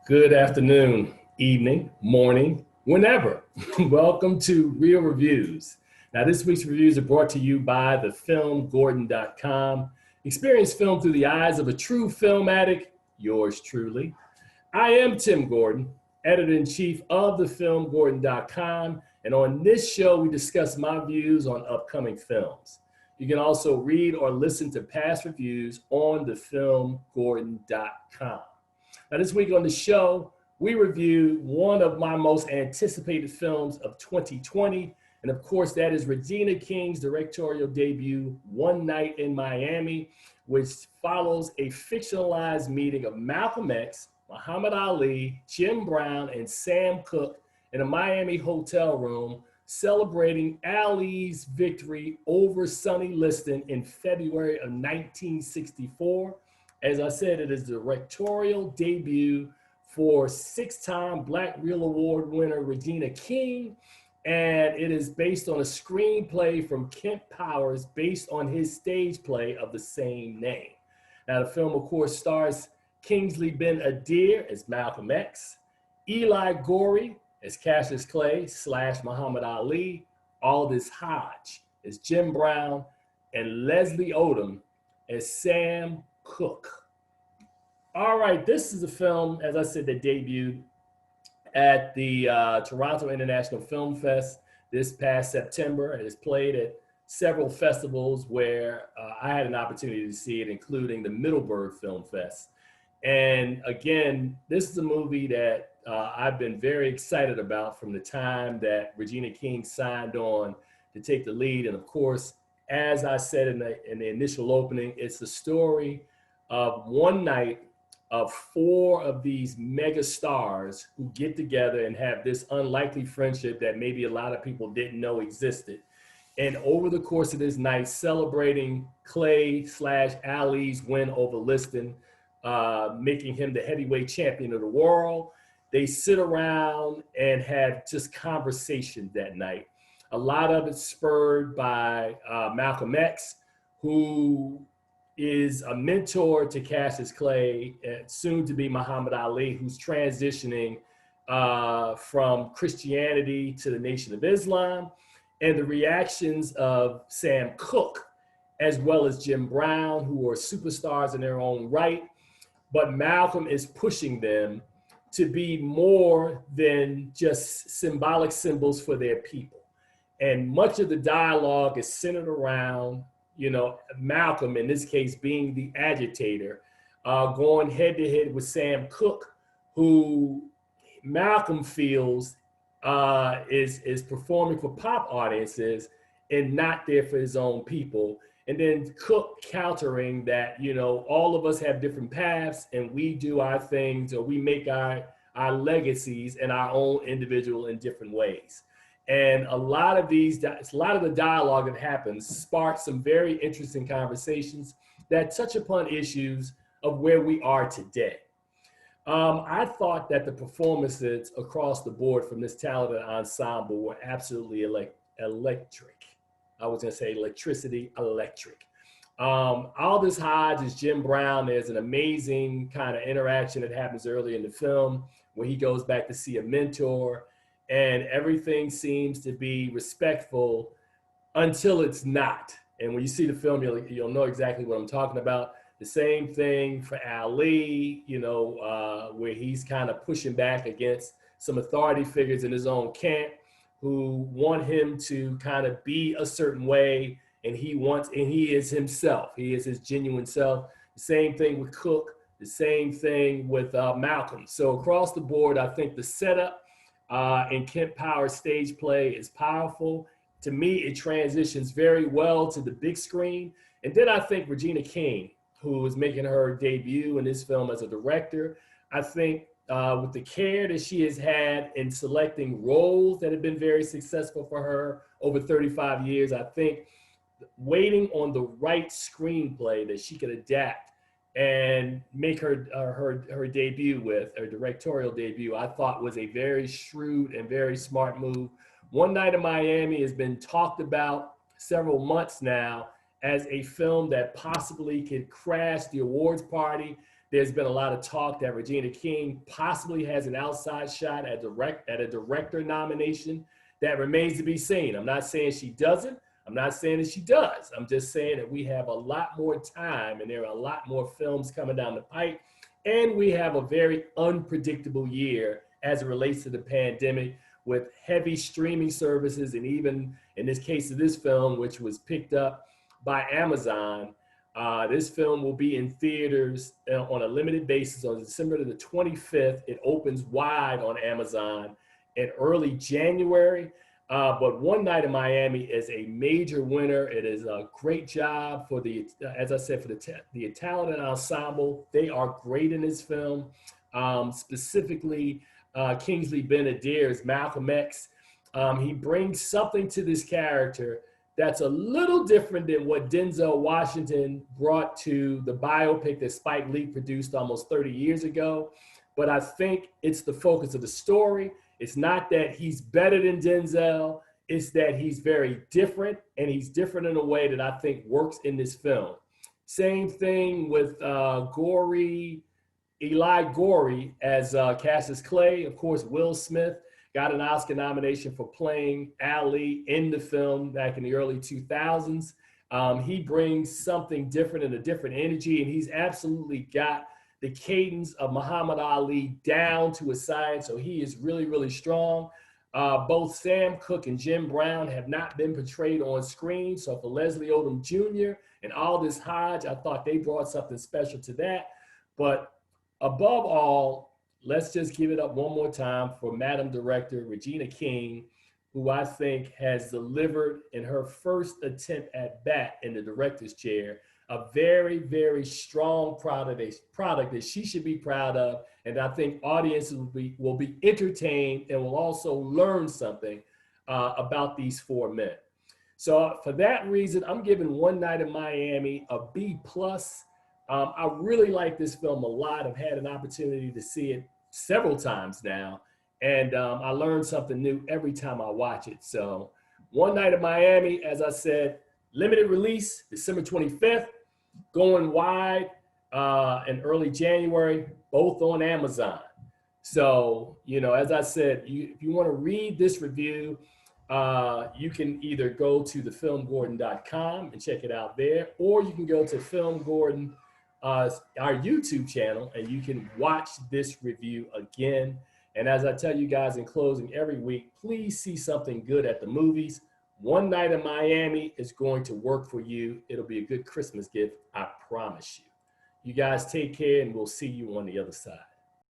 Good afternoon, evening, morning, whenever. Welcome to Real Reviews. Now, this week's reviews are brought to you by thefilmgordon.com. Experience film through the eyes of a true film addict, yours truly. I am Tim Gordon, editor-in-chief of thefilmgordon.com, and on this show, we discuss my views on upcoming films. You can also read or listen to past reviews on thefilmgordon.com. Now, this week on the show, we review one of my most anticipated films of 2020. And of course, that is Regina King's directorial debut, One Night in Miami, which follows a fictionalized meeting of Malcolm X, Muhammad Ali, Jim Brown, and Sam Cooke in a Miami hotel room celebrating Ali's victory over Sonny Liston in February of 1964. As I said, it is the directorial debut for six-time Black Reel Award winner Regina King, and it is based on a screenplay from Kemp Powers based on his stage play of the same name. Now, the film, of course, stars Kingsley Ben-Adir as Malcolm X, Eli Goree as Cassius Clay / Muhammad Ali, Aldis Hodge as Jim Brown, and Leslie Odom as Sam Cooke. All right, this is a film, as I said, that debuted at the Toronto International Film Fest this past September. It has played at several festivals where I had an opportunity to see it, including the Middleburg Film Fest. And again, this is a movie that I've been very excited about from the time that Regina King signed on to take the lead. And of course, as I said in the initial opening, it's the story of one night of four of these mega stars who get together and have this unlikely friendship that maybe a lot of people didn't know existed. And over the course of this night, celebrating Clay / Ali's win over Liston, making him the heavyweight champion of the world, they sit around and have just conversation that night. A lot of it spurred by Malcolm X, who is a mentor to Cassius Clay, soon to be Muhammad Ali, who's transitioning from Christianity to the Nation of Islam, and the reactions of Sam Cooke, as well as Jim Brown, who are superstars in their own right. But Malcolm is pushing them to be more than just symbolic symbols for their people. And much of the dialogue is centered around Malcolm, in this case, being the agitator, going head to head with Sam Cooke, who Malcolm feels is performing for pop audiences and not there for his own people. And then Cooke countering that, all of us have different paths and we do our things, or we make our legacies and our own individual in different ways. And a lot of the dialogue that happens sparks some very interesting conversations that touch upon issues of where we are today. I thought that the performances across the board from this talented ensemble were absolutely electric. I was gonna say electricity, electric. Aldis Hodge as Jim Brown. There's an amazing kind of interaction that happens early in the film where he goes back to see a mentor, and everything seems to be respectful until it's not. And when you see the film, you'll know exactly what I'm talking about. The same thing for Ali, where he's kind of pushing back against some authority figures in his own camp who want him to kind of be a certain way, and he is himself. He is his genuine self. The same thing with Cooke, the same thing with Malcolm. So across the board, I think the setup and Kemp Powers' stage play is powerful. To me, it transitions very well to the big screen. And then I think Regina King, who is making her debut in this film as a director, I think with the care that she has had in selecting roles that have been very successful for her over 35 years, I think waiting on the right screenplay that she could adapt and make her debut with, her directorial debut, I thought was a very shrewd and very smart move. One Night in Miami has been talked about several months now as a film that possibly could crash the awards party. There's been a lot of talk that Regina King possibly has an outside shot at a director nomination. That remains to be seen. I'm not saying she doesn't. I'm not saying that she does. I'm just saying that we have a lot more time and there are a lot more films coming down the pike. And we have a very unpredictable year as it relates to the pandemic, with heavy streaming services, and even in this case of this film, which was picked up by Amazon. This film will be in theaters on a limited basis on December the 25th. It opens wide on Amazon in early January. But One Night in Miami is a major winner. It is a great job for the, as I said, for the talented ensemble. They are great in this film. Specifically, Kingsley Ben-Adir as Malcolm X. He brings something to this character that's a little different than what Denzel Washington brought to the biopic that Spike Lee produced almost 30 years ago. But I think it's the focus of the story. It's not that he's better than Denzel, it's that he's very different, and he's different in a way that I think works in this film. Same thing with Eli Goree as Cassius Clay. Of course, Will Smith got an Oscar nomination for playing Ali in the film back in the early 2000s. He brings something different and a different energy, and he's absolutely got the cadence of Muhammad Ali down to a science, so he is really, really strong. Both Sam Cooke and Jim Brown have not been portrayed on screen, so for Leslie Odom Jr. and Aldis Hodge, I thought they brought something special to that. But above all, let's just give it up one more time for Madam Director Regina King, who I think has delivered in her first attempt at bat in the director's chair a very, very strong product that she should be proud of. And I think audiences will be entertained and will also learn something about these four men. So for that reason, I'm giving One Night in Miami a B+. I really like this film a lot. I've had an opportunity to see it several times now. And I learn something new every time I watch it. So One Night in Miami, as I said, limited release, December 25th, going wide in early January, both on Amazon. So, you know, as I said, if you want to read this review, you can either go to thefilmgordon.com and check it out there, or you can go to Film Gordon, our YouTube channel, and you can watch this review again. And as I tell you guys in closing every week, please see something good at the movies. One Night in Miami is going to work for you. It'll be a good Christmas gift, I promise you. You guys take care, and we'll see you on the other side.